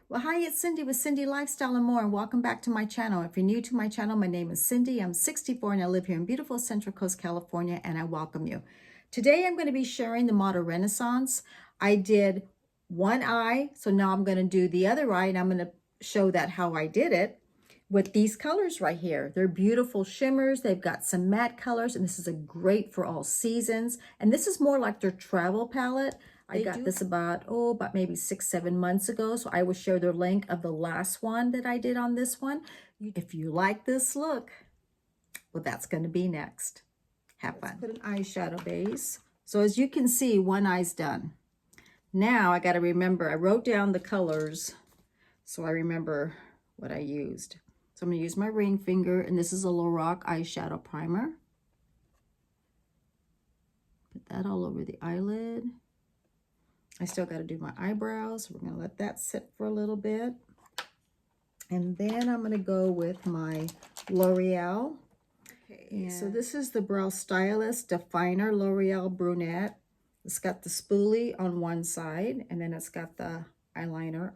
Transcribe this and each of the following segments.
Well, hi, it's Cindy with Cindy Lifestyle and More, and welcome back to my channel. If you're new to my channel, my name is Cindy. I'm 64 and I live here in beautiful Central Coast, California, and I welcome you. Today, I'm going to be sharing the model Renaissance. I did one eye, so now I'm going to do the other eye, and I'm going to show that how I did it with these colors right here. They're beautiful shimmers. They've got some matte colors, and this is a great for all seasons. And this is more like their travel palette. I got this about maybe 6-7 months ago. So I will share the link of the last one that I did on this one. If you like this look, well, that's going to be next. Have fun. Let's put an eyeshadow base. So as you can see, one eye's done. Now I got to remember, I wrote down the colors so I remember what I used. So I'm going to use my ring finger, and this is a Lorac eyeshadow primer. Put that all over the eyelid. I still got to do my eyebrows. We're going to let that sit for a little bit. And then I'm going to go with my L'Oreal. Okay, so this is the Brow Stylist Definer L'Oreal Brunette. It's got the spoolie on one side, and then it's got the eyeliner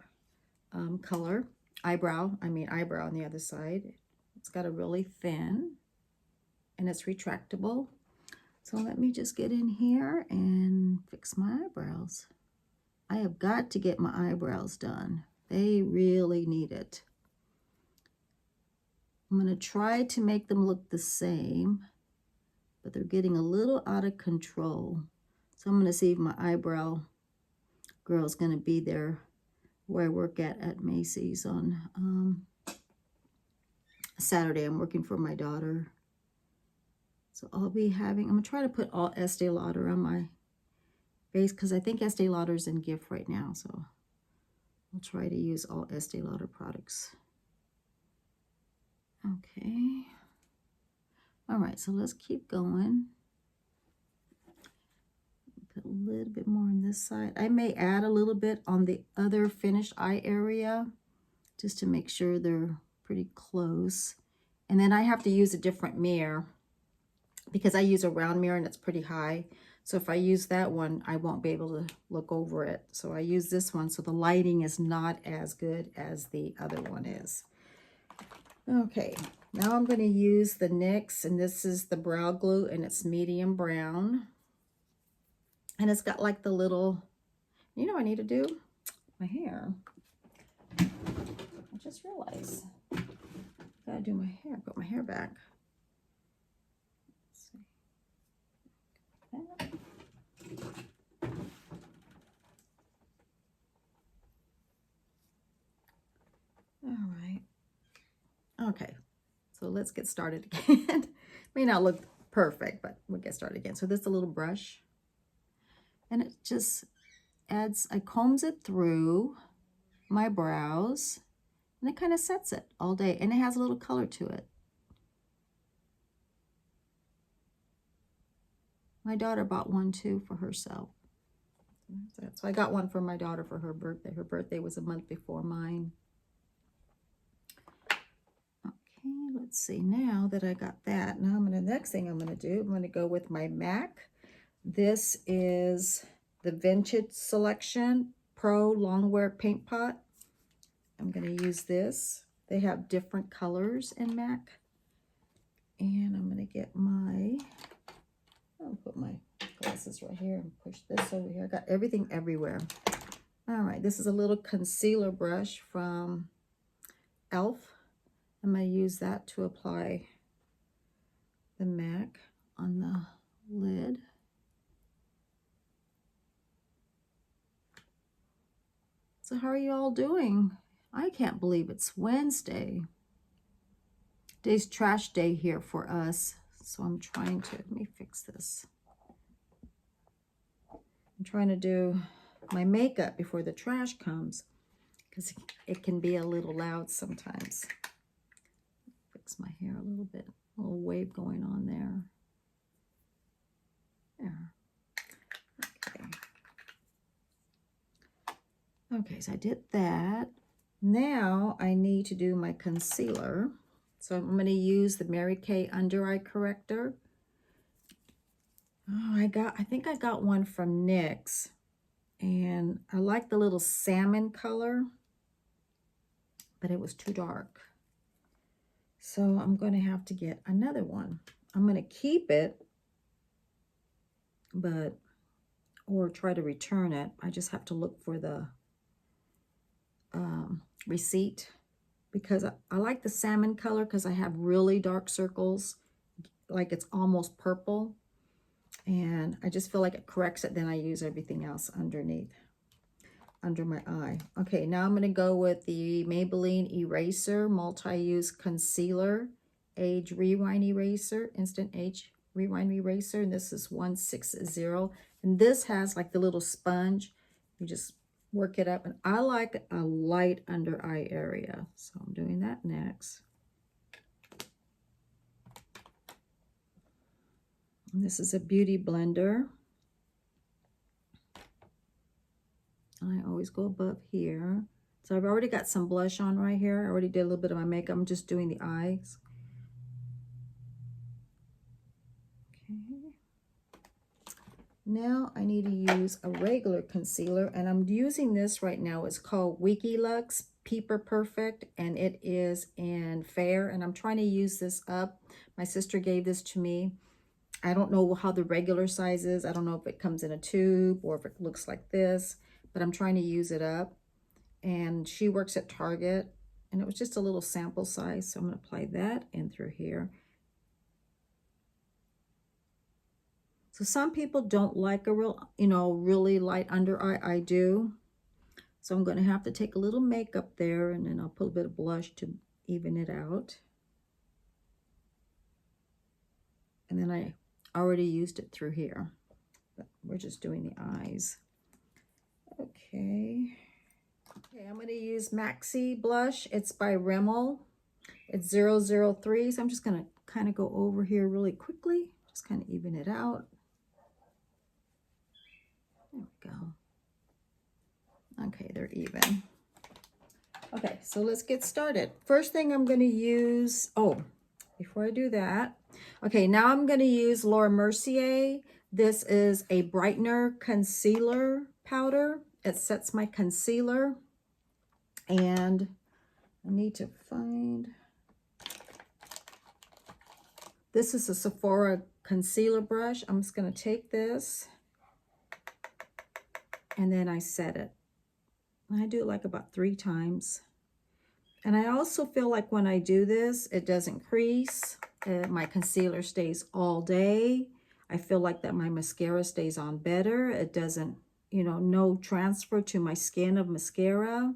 color. Eyebrow on the other side. It's got a really thin, and it's retractable. So let me just get in here and fix my eyebrows. I have got to get my eyebrows done. They really need it. I'm going to try to make them look the same, but they're getting a little out of control. So I'm going to see if my eyebrow girl is going to be there where I work at Macy's on Saturday. I'm working for my daughter. So I'm going to try to put all Estee Lauder on my base because I think Estee Lauder is in gift right now. So I'll try to use all Estee Lauder products. Okay. All right, so let's keep going. Put a little bit more on this side. I may add a little bit on the other finished eye area just to make sure they're pretty close. And then I have to use a different mirror because I use a round mirror and it's pretty high. So if I use that one, I won't be able to look over it. So I use this one so the lighting is not as good as the other one is. Okay, now I'm going to use the NYX, and this is the brow glue, and it's medium brown. And it's got like the little, you know what I need to do? My hair. I just realized I gotta do my hair, put my hair back. Let's see. All right. Okay, so let's get started again. May not look perfect, but we'll get started again. So this is a little brush, and it just adds, I combs it through my brows, and it kind of sets it all day, and it has a little color to it. My daughter bought one too for herself. So I got one for my daughter for her birthday. Her birthday was a month before mine. Okay, let's see. Now that I got that, now the next thing I'm going to do, I'm going to go with my MAC. This is the Vintage Selection Pro Longwear Paint Pot. I'm going to use this. They have different colors in MAC. And I'm going to get I'll put my glasses right here and push this over here. I got everything everywhere. All right, this is a little concealer brush from e.l.f. I'm going to use that to apply the MAC on the lid. So how are you all doing? I can't believe it's Wednesday. Today's trash day here for us. So I'm trying to, let me fix this. I'm trying to do my makeup before the trash comes because it can be a little loud sometimes. Fix my hair a little bit, a little wave going on there. There. Okay, so I did that. Now I need to do my concealer. So I'm going to use the Mary Kay Under Eye Corrector. Oh, I think I got one from NYX. And I like the little salmon color. but it was too dark. So I'm going to have to get another one. I'm going to keep it, but, or try to return it. I just have to look for the receipt, because I like the salmon color because I have really dark circles, like it's almost purple. And I just feel like it corrects it. Then I use everything else underneath, under my eye. Okay, now I'm going to go with the Maybelline Eraser Multi-Use Concealer Age Rewind Eraser, Instant Age Rewind Eraser. And this is 160. And this has like the little sponge. You just work it up. And I like a light under eye area. So I'm doing that next. And this is a beauty blender. I always go above here. So I've already got some blush on right here. I already did a little bit of my makeup. I'm just doing the eyes. Okay. Now I need to use a regular concealer, and I'm using this right now. It's called Winky Lux Peeper Perfect, and it is in Fair, and I'm trying to use this up. My sister gave this to me. I don't know how the regular size is. I don't know if it comes in a tube or if it looks like this, but I'm trying to use it up. And she works at Target, and it was just a little sample size. So I'm going to apply that in through here. So some people don't like a real, really light under eye. I do. So I'm going to have to take a little makeup there, and then I'll put a bit of blush to even it out. And then I already used it through here, but we're just doing the eyes. Okay, I'm going to use Maxi blush. It's by Rimmel. It's 003. So I'm just going to kind of go over here really quickly, just kind of even it out. There we go. Okay, they're even. Okay, so let's get started. First thing I'm going to use, before I do that, okay, now I'm going to use Laura Mercier. This is a brightener concealer powder. It sets my concealer. And I need to find, this is a Sephora concealer brush. I'm just going to take this, and then I set it. I do it like about 3 times. And I also feel like when I do this, it doesn't crease. My concealer stays all day. I feel like that my mascara stays on better. It doesn't, no transfer to my skin of mascara.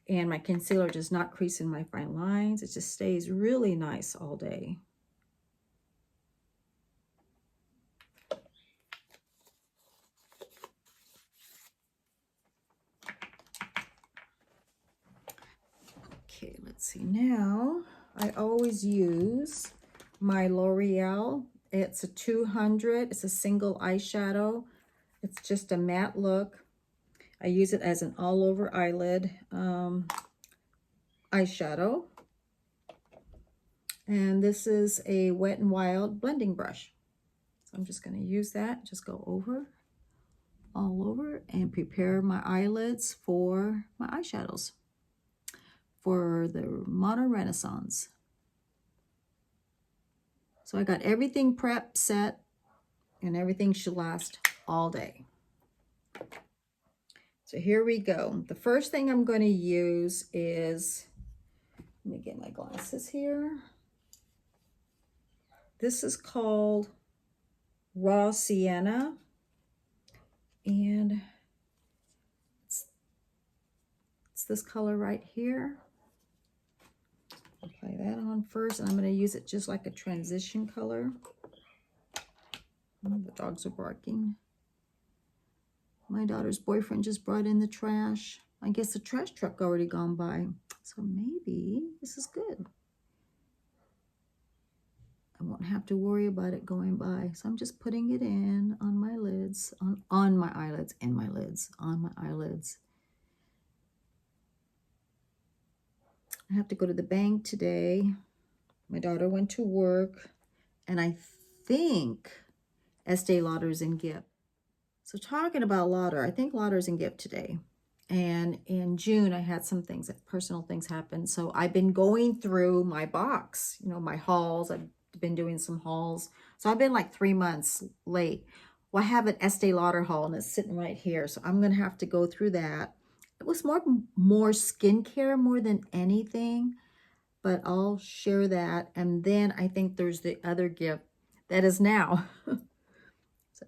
And my concealer does not crease in my fine lines. It just stays really nice all day. Okay, let's see. Now, I always use my L'Oreal. It's a 200. It's a single eyeshadow. It's just a matte look. I use it as an all-over eyelid eyeshadow. And this is a Wet n Wild blending brush. So I'm just going to use that. Just go over, all over, and prepare my eyelids for my eyeshadows for the Modern Renaissance. So I got everything prepped, set, and everything should last all day. So here we go. The first thing I'm going to use is, let me get my glasses here. This is called Raw Sienna, and it's this color right here. Apply that on first, and I'm going to use it just like a transition color. Oh, the dogs are barking. My daughter's boyfriend just brought in the trash. I guess the trash truck already gone by. So maybe this is good. I won't have to worry about it going by. So I'm just putting it in on my lids, on my eyelids, in my lids, on my eyelids. I have to go to the bank today. My daughter went to work, and I think Estee Lauder's in gift. So talking about Lauder, I think Lauder's in gift today. And in June, I had some things, personal things happen. So I've been going through my box, you know, my hauls. I've been doing some hauls. So I've been like 3 months late. Well, I have an Estee Lauder haul and it's sitting right here. So I'm going to have to go through that. It was more skincare more than anything, but I'll share that. And then I think there's the other gift that is now so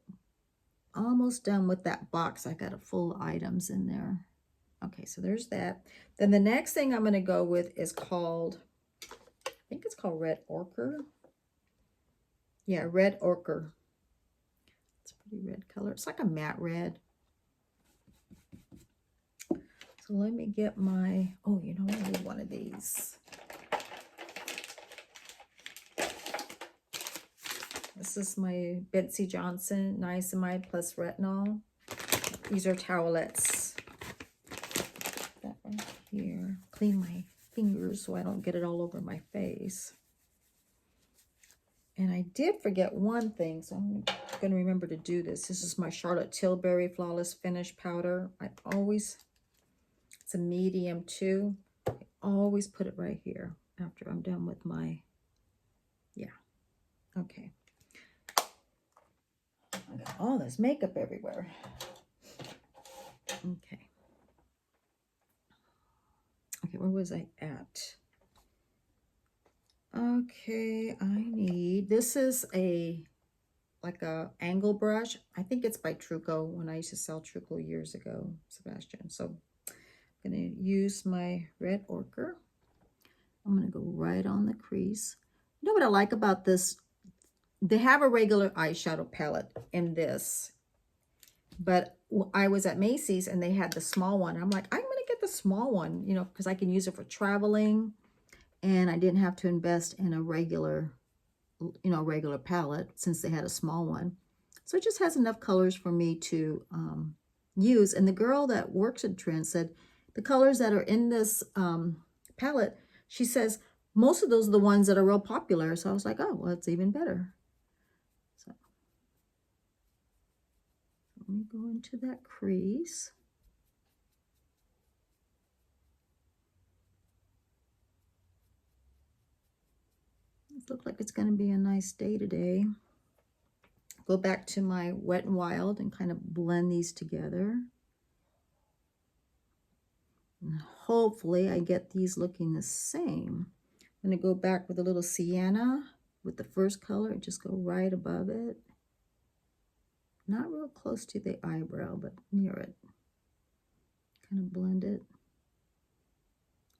almost done with that box. I got a full items in there. Okay, so there's that. Then the next thing I'm going to go with is called, I think it's called Red Ochre. Yeah, Red Ochre. It's a pretty red color. It's like a matte red. So let me get my, oh, you know, I need one of these. This is my Betsy Johnson Niacinamide plus Retinol. These are towelettes. That right here. Clean my fingers so I don't get it all over my face. And I did forget one thing, so I'm going to remember to do this. This is my Charlotte Tilbury Flawless Finish Powder. It's a medium too. I always put it right here after I'm done with my, yeah. Okay. I got all this makeup everywhere. Okay. Okay, where was I at? Okay, I need, this is like a angle brush. I think it's by Truco when I used to sell Truco years ago, Sebastian. So I'm going to use my Red Ochre. I'm going to go right on the crease. You know what I like about this? They have a regular eyeshadow palette in this, but I was at Macy's and they had the small one. I'm like, I'm going to get the small one, you know, because I can use it for traveling and I didn't have to invest in a regular, you know, regular palette since they had a small one. So it just has enough colors for me to use. And the girl that works at Trend said the colors that are in this palette, she says most of those are the ones that are real popular. So I was like, oh, well, it's even better. So let me go into that crease. It looks like it's going to be a nice day today. Go back to my Wet n Wild and kind of blend these together. And hopefully I get these looking the same. I'm going to go back with a little sienna with the first color and just go right above it. Not real close to the eyebrow, but near it. Kind of blend it.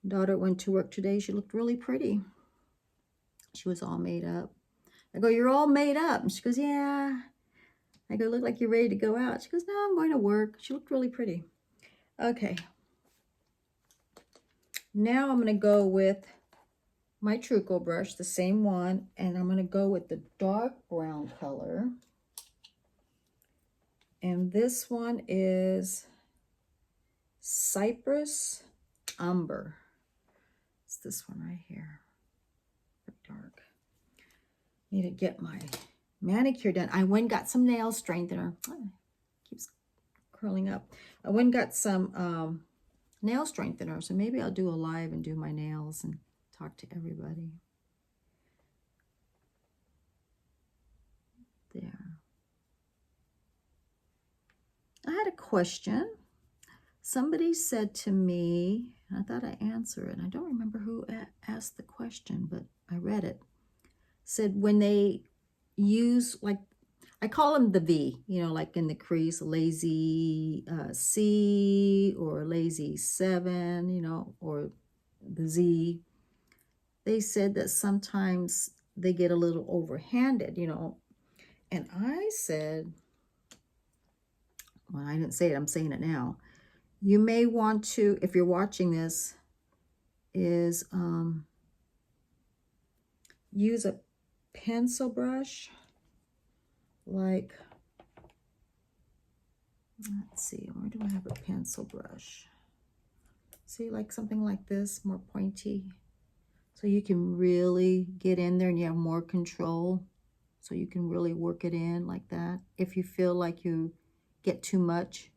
Daughter went to work today. She looked really pretty. She was all made up. I go, you're all made up. And she goes, yeah. I go, look like you're ready to go out. She goes, no, I'm going to work. She looked really pretty. Okay. Now I'm going to go with my Truco brush, the same one, and I'm going to go with the dark brown color. And this one is Cypress Umber. It's this one right here. Dark. Need to get my manicure done. I went and got some nail strengthener. Oh, keeps curling up. I went and got some nail strengthener. So maybe I'll do a live and do my nails and talk to everybody. There. I had a question. Somebody said to me, and I thought I answered it. I don't remember who asked the question, but I read it. Said when they use, like, I call them the V, you know, like in the crease, lazy C or lazy 7, you know, or the Z. They said that sometimes they get a little overhanded, you know. And I said, well, I didn't say it, I'm saying it now. You may want to, if you're watching this, is use a pencil brush, like, let's see, where do I have a pencil brush? See, like something like this, more pointy. So you can really get in there and you have more control. So you can really work it in like that. If you feel like you get too much,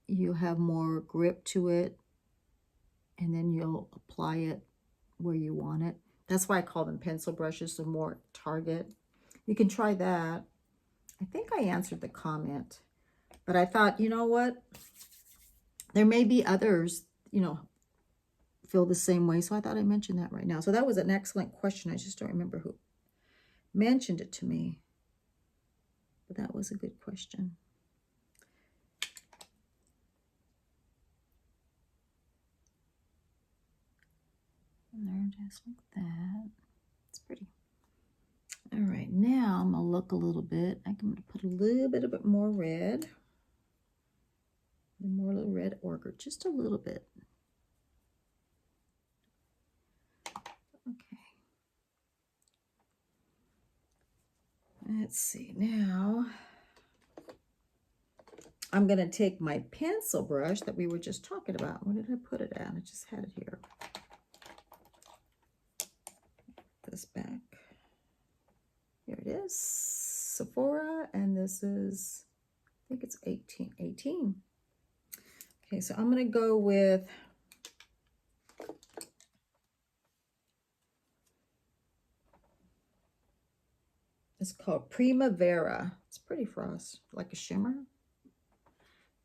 you have more grip to it, and then you'll apply it where you want it. That's why I call them pencil brushes, so more target. You can try that. I think I answered the comment, but I thought, you know what? There may be others, you know, feel the same way. So I thought I'd mention that right now. So that was an excellent question. I just don't remember who mentioned it to me, but that was a good question. And there, just like that. It's pretty. All right, now I'm gonna look a little bit. I'm gonna put a little bit more red. More little red ochre, just a little bit. Okay. Let's see, now I'm gonna take my pencil brush that we were just talking about. Where did I put it at? I just had it here. This back. Here it is, Sephora, and this is, I think it's 18. Okay, so I'm gonna go with it's called Primavera. It's pretty frost, like a shimmer.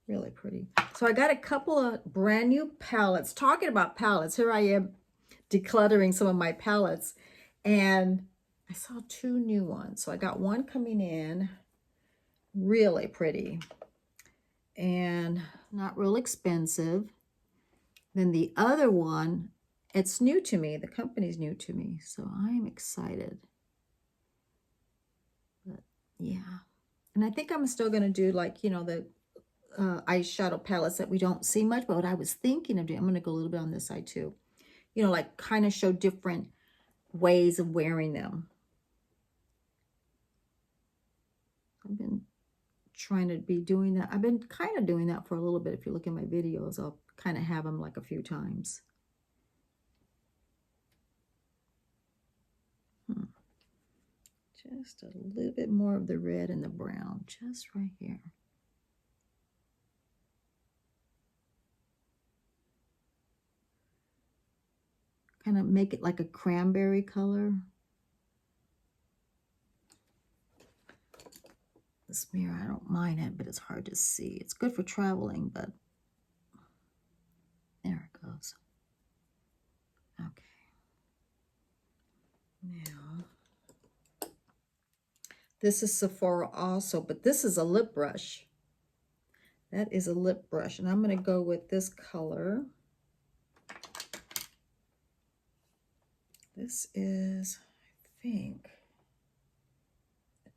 Really pretty. So I got a couple of brand new palettes. Talking about palettes, here I am decluttering some of my palettes, and I saw 2 new ones. So I got one coming in, really pretty and not real expensive. Then the other one, it's new to me. The company's new to me, so I'm excited. But yeah, and I think I'm still gonna do, like, you know, the eyeshadow palettes that we don't see much, but what I was thinking of doing, I'm going to go a little bit on this side too, you know, like kind of show different ways of wearing them. I've been trying to be doing that. I've been kind of doing that for a little bit. If you look at my videos, I'll kind of have them like a few times. Just a little bit more of the red and the brown, just right here. Kind of make it like a cranberry color. This mirror, I don't mind it, but it's hard to see. It's good for traveling, but there it goes. Okay. Now, this is Sephora also, but this is a lip brush. That is a lip brush, and I'm going to go with this color. This is, I think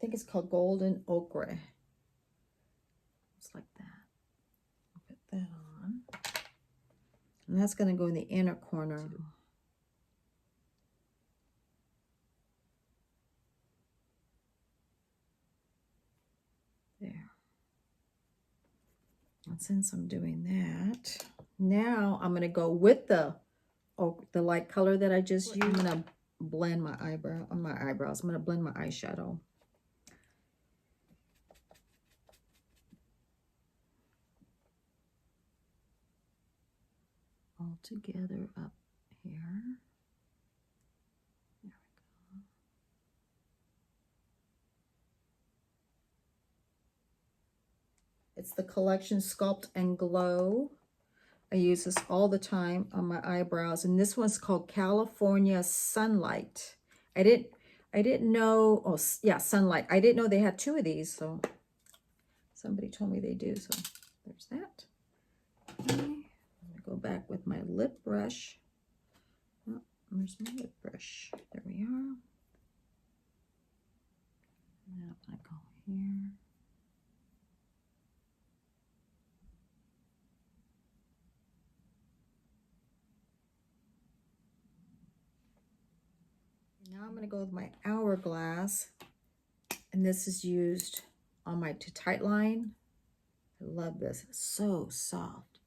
it's called Golden Ochre. It's like that. I'll put that on. And that's going to go in the inner corner. There. And since I'm doing that, now I'm going to go with the light color that I just used. I'm going to blend my eyebrows. I'm going to blend my eyeshadow. All together up here. There we go. It's the collection Sculpt and Glow. I use this all the time on my eyebrows, and this one's called California Sunlight. I didn't know. Oh yeah, Sunlight. I didn't know they had 2 of these, so somebody told me they do. So there's that. Okay. I'm gonna go back with my lip brush. Oh, where's my lip brush? There we are. And then I'm gonna go here. Now I'm going to go with my Hourglass, and this is used on my Too Tight line. I love this. It's so soft.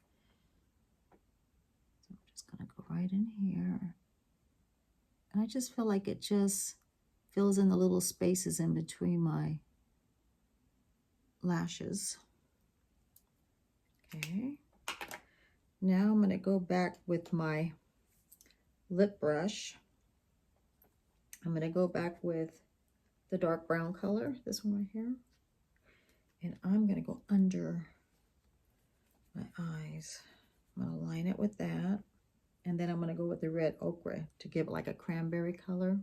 So I'm just going to go right in here. And I just feel like it just fills in the little spaces in between my lashes. Okay. Now I'm going to go back with my lip brush. I'm going to go back with the dark brown color, this one right here. And I'm going to go under my eyes. I'm going to line it with that. And then I'm going to go with the red ochre to give it like a cranberry color.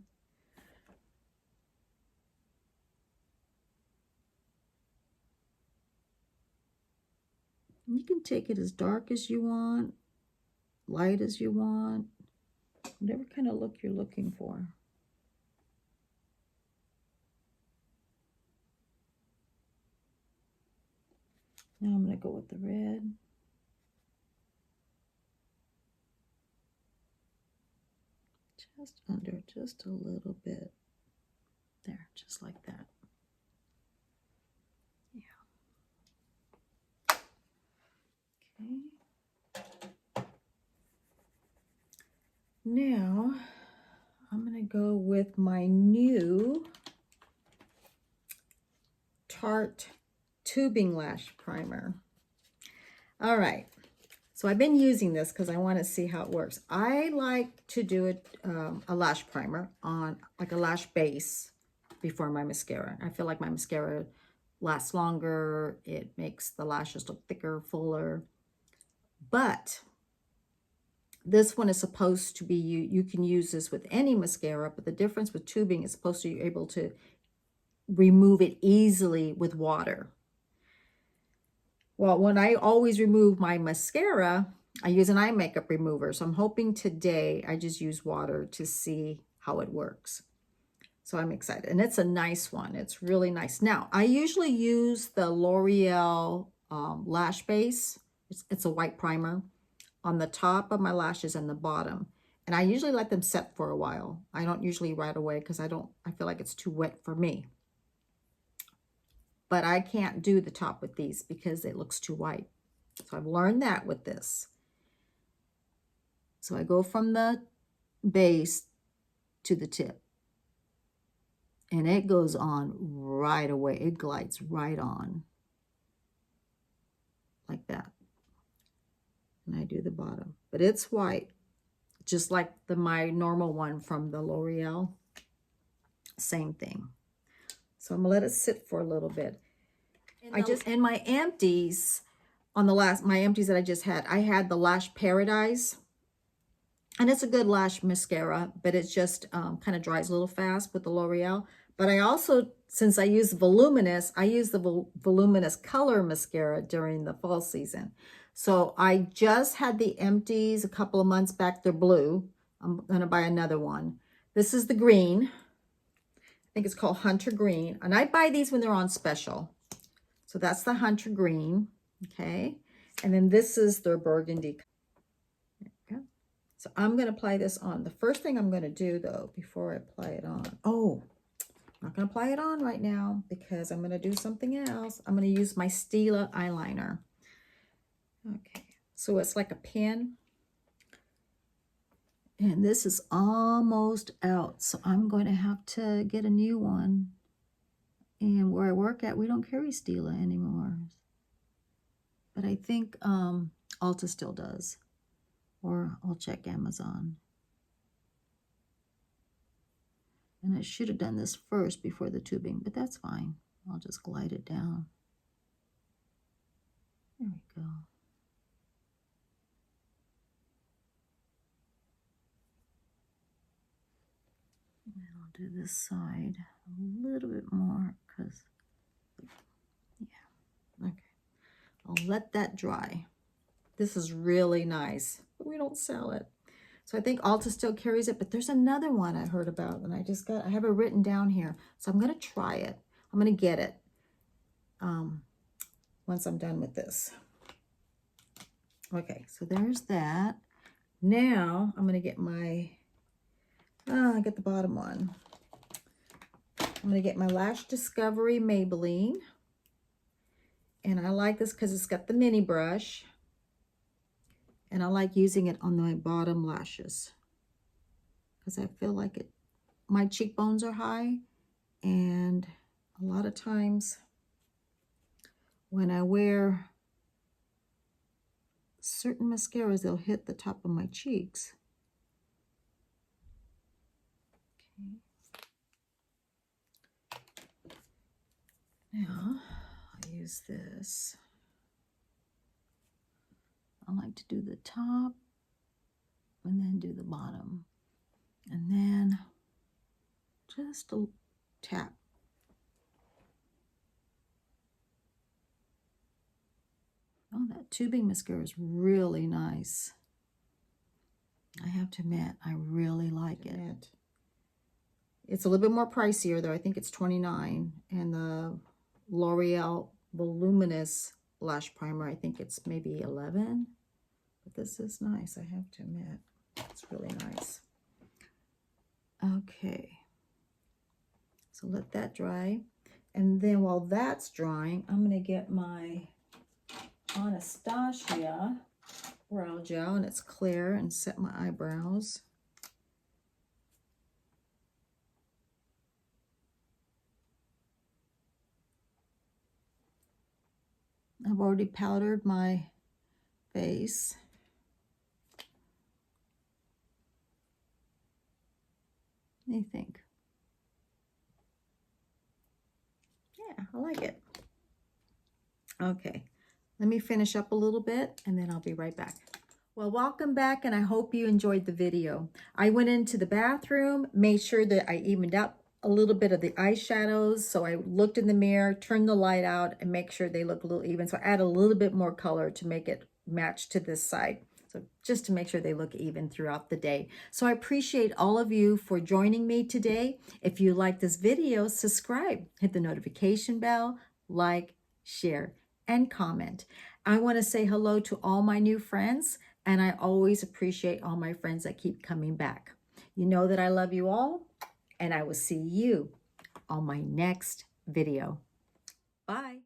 You can take it as dark as you want, light as you want, whatever kind of look you're looking for. Now I'm going to go with the red. Just under, just a little bit. There, just like that. Yeah. Okay. Now, I'm going to go with my new Tarte Tubing Lash Primer. All right. So I've been using this because I want to see how it works. I like to do a lash primer on like a lash base before my mascara. I feel like my mascara lasts longer. It makes the lashes look thicker, fuller. But this one is supposed to be, you can use this with any mascara, but the difference with tubing is supposed to be able to remove it easily with water. Well, when I always remove my mascara, I use an eye makeup remover. So I'm hoping today I just use water to see how it works. So I'm excited. And it's a nice one. It's really nice. Now, I usually use the L'Oreal lash base. It's a white primer on the top of my lashes and the bottom. And I usually let them set for a while. I don't usually right away because I feel like it's too wet for me. But I can't do the top with these because it looks too white. So I've learned that with this. So I go from the base to the tip. And it goes on right away. It glides right on. Like that. And I do the bottom. But it's white. Just like my normal one from the L'Oreal. Same thing. So I'm going to let it sit for a little bit. In my empties, my empties that I just had, I had the Lash Paradise. And it's a good lash mascara, but it just kind of dries a little fast with the L'Oreal. But I also, since I use Voluminous, I use the Voluminous Color Mascara during the fall season. So I just had the empties a couple of months back. They're blue. I'm going to buy another one. This is the green. I think it's called Hunter Green. And I buy these when they're on special. So that's the Hunter Green. Okay. And then this is their Burgundy. There you go. So I'm going to apply this on. The first thing I'm going to do, though, before I apply it on. Oh, I'm not going to apply it on right now because I'm going to do something else. I'm going to use my Stila eyeliner. Okay. So it's like a pen. And this is almost out. So I'm going to have to get a new one. And where I work at, we don't carry Stila anymore. But I think Ulta still does. Or I'll check Amazon. And I should have done this first before the tubing, but that's fine. I'll just glide it down. There we go. And I'll do this side a little bit more because, yeah, okay. I'll let that dry. This is really nice, but we don't sell it. So I think Ulta still carries it, but there's another one I heard about, and I have it written down here. So I'm going to try it. I'm going to get it once I'm done with this. Okay, so there's that. Now I'm going to get my, I get the bottom one. I'm going to get my Lash Discovery Maybelline. And I like this because it's got the mini brush. And I like using it on my bottom lashes because I feel like my cheekbones are high, and a lot of times when I wear certain mascaras, they'll hit the top of my cheeks. Okay. Now, I'll use this. I like to do the top and then do the bottom. And then just a tap. Oh, that tubing mascara is really nice. I have to admit, I really like it. It's a little bit more pricier though. I think it's $29. And the L'Oreal Voluminous Lash Primer, I think it's maybe $11. But this is nice, I have to admit. It's really nice. Okay. So let that dry. And then while that's drying, I'm going to get my Anastasia brow gel, and it's clear, and set my eyebrows. I've already powdered my face. What do you think? Yeah, I like it. Okay, let me finish up a little bit and then I'll be right back. Well, welcome back, and I hope you enjoyed the video. I went into the bathroom, made sure that I evened up a little bit of the eyeshadows. So I looked in the mirror, turned the light out, and make sure they look a little even. So I add a little bit more color to make it match to this side. So just to make sure they look even throughout the day. So I appreciate all of you for joining me today. If you like this video, subscribe, hit the notification bell, like, share, and comment. I want to say hello to all my new friends, and I always appreciate all my friends that keep coming back. You know that I love you all, and I will see you on my next video. Bye.